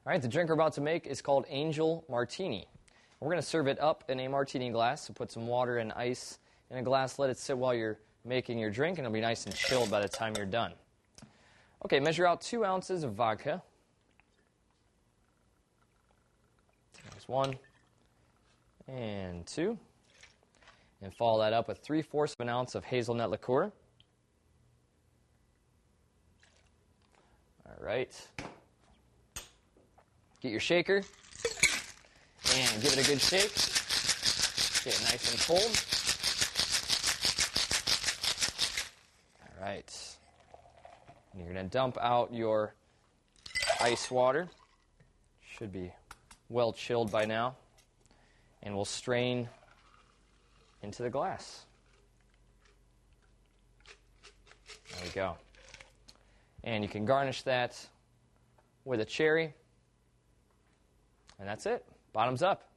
All right, the drink we're about to make is called Angel Martini. We're going to serve it up in a martini glass. So put some water and ice in a glass, let it sit while you're making your drink, and it'll be nice and chilled by the time you're done. Okay, measure out 2 ounces of vodka. There's 1 and 2. And follow that up with 3/4 of an ounce of hazelnut liqueur. All right. Get your shaker and give it a good shake. Get it nice and cold. All right. And you're going to dump out your ice water. Should be well chilled by now. And we'll strain into the glass. There we go. And you can garnish that with a cherry. And that's it. Bottoms up.